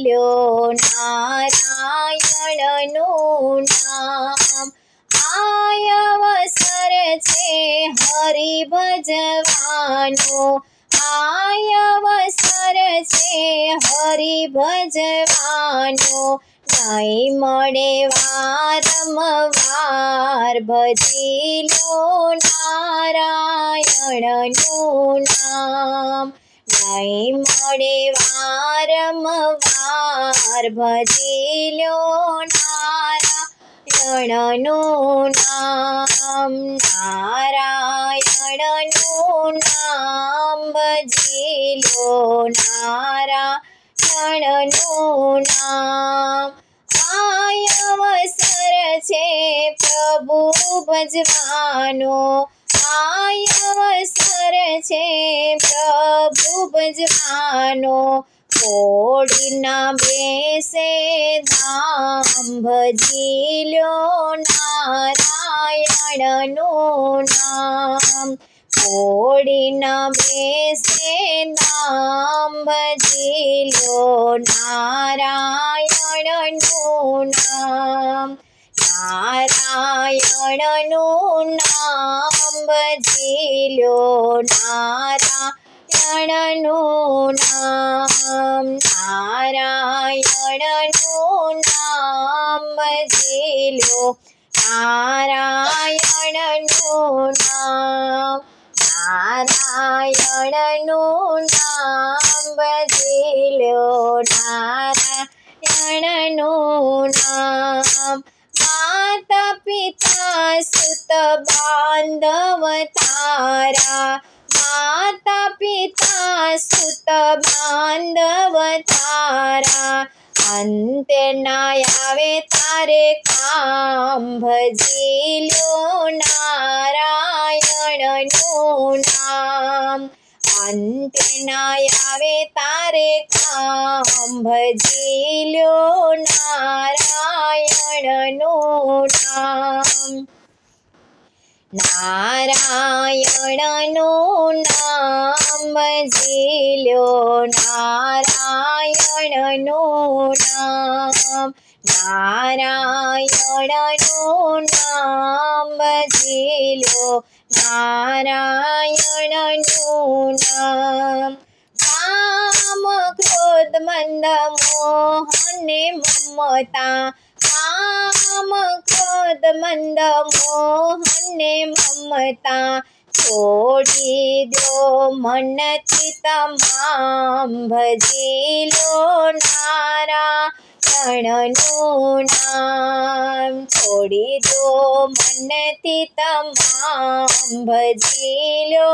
લો નારાયણનું નામ। આય અવસર છે હરિ ભજવાનો, આય અવસર છે હરિ ભજવાનો। નહીં મળે વારંવાર ભજી લો નારાયણનું નામ। નહીં મળે વારંવાર ભજી લો નારાયણનું નામ। નારાયણનું નામ ભજી લો નારાયણનું નામ। આય અવસર છે પ્રભુ ભજવાનો, આય અવસર છે પ્રભુ ભજવાનો। ઘોડીના બેસે ધામ ભજી લો નારાયણનું નામ। ઘોડીના બેસે ધામ ભજી લો નારાયણનું નામ। નારાયણનું નામ ભજી લો નારાયણનું નામ। નારાયણનું નામ ભજી લો નારાયણનું નામ। નારાયણનું નામ ભજી લો નારાયણનું નામ। માતા પિતા સુત બાંધવ તારા, માતા પિતા સુત બાંધવ તારા। અંતે ના આવે તારે કામ ભજી લો નારાયણનું નામ। અંતે ના આવે તારે કામ ભજી લો નારાયણનું નામ। નારાયણનું નામ ભજી લો નારાયણનું નામ। નારાયણનું નામ ભજી લો નારાયણનું નામ। કામ ક્રોધ મંદ મોહ ને મમતા, કામ ક્રોધ મંદ મોહ ને મમતા। છોડી દો મનથી તમામ ભજી લો નારાયણનું નામ। છોડી દો મનથી તમામ ભજી લો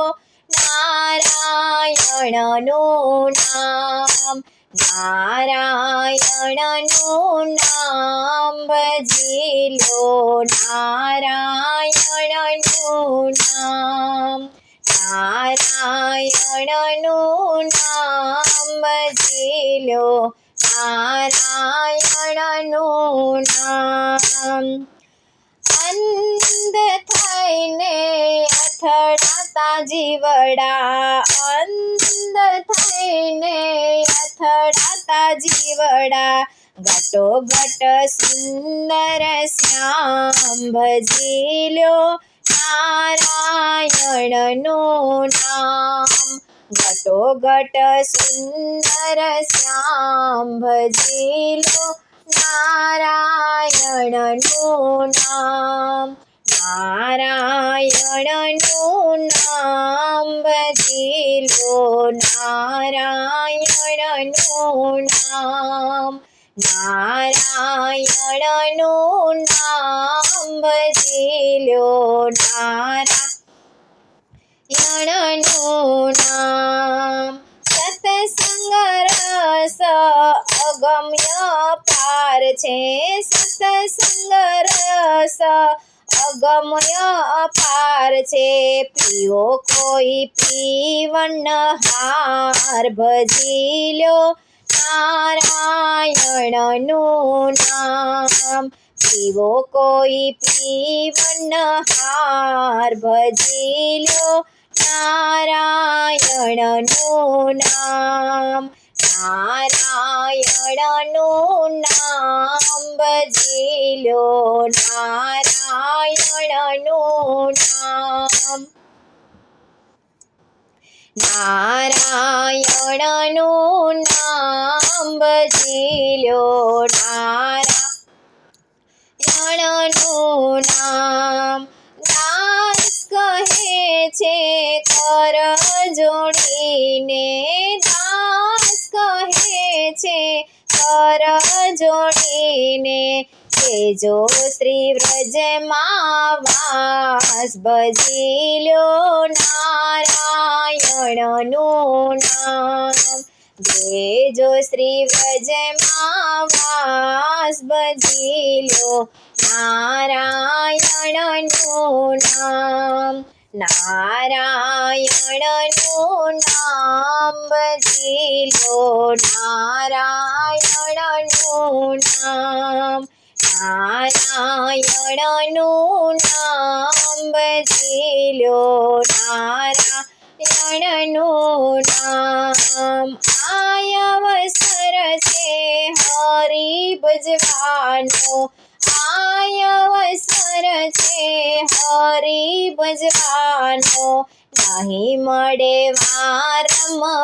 નારાયણનું નામ। નારાયણનું નામ ભજી લો નારાયણનું નામ। નારાયણનું નામ ભજી લો નારાયણનું નામ। અંધ થઈને અથડાતા જીવડા, અંધ થઈને અથડાતા જીવડા। ઘટોઘટ સુંદર શ્યામ ભજી લો નારાયણનું નામ। ઘટોઘટ સુંદર શ્યામ ભજી લો નારાયણનું નામ। નારાયણનું નામ ભજી લો નારાયણનું નામ। નારાયણનું નામ ભજી લો નારાયણનું નામ। સત્સંગ રસ અગમ્ય પાર છે, સત્સંગ રસ અગમ્ય પાર છે। પીવો કોઈ પીવન હાર ભજી લો નારાયણનું નામ। પીવો કોઈ પીવન હાર ભજી લો નારાયણનું નામ। નારાયણનું નામ ભજી લો, નારાયણનું નામ. નારાયણનું નામ ભજી લો, નારાયણનું નામ. દાસ કહે છે કર જોડીને, દાસ કહે છે કર જોડીને, જો શ્રી વ્રજમાં વાસ ભજી લો, નારાયણનું નામ. જો શ્રી વ્રજમાં વાસ ભજી લો, નારાયણનું નામ. નારાયણનું નામ ભજી લો, નારાયણનું નામ. નારાયણનું નામ ભજી લો, નારાયણનું નામ. આય અવસર છે હરિ ભજવાનો, આય અવસર છે હરિ ભજવાનો, નહીં મળે વારંવાર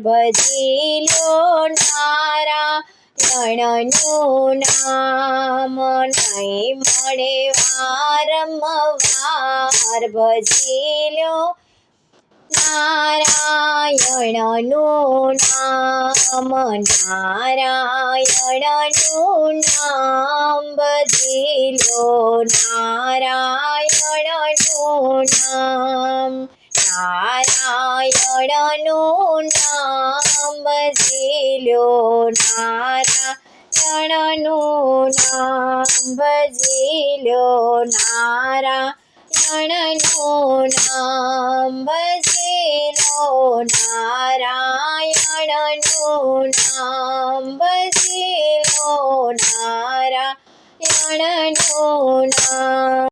ભજી લો, નારાયણનું નામ. નહીં મળે વારંવાર ભજી લો, નારાયણનું નામ. નારાયણનું નામ ભજી લો, નારાયણનું નામ. નારાયણનું નામ ભજી લો, નારાયણનું નામ ભજી લો, નારાયણનું નામ ભજી લો, નારાયણનું નામ ભજી લો, નારાયણનું નામ.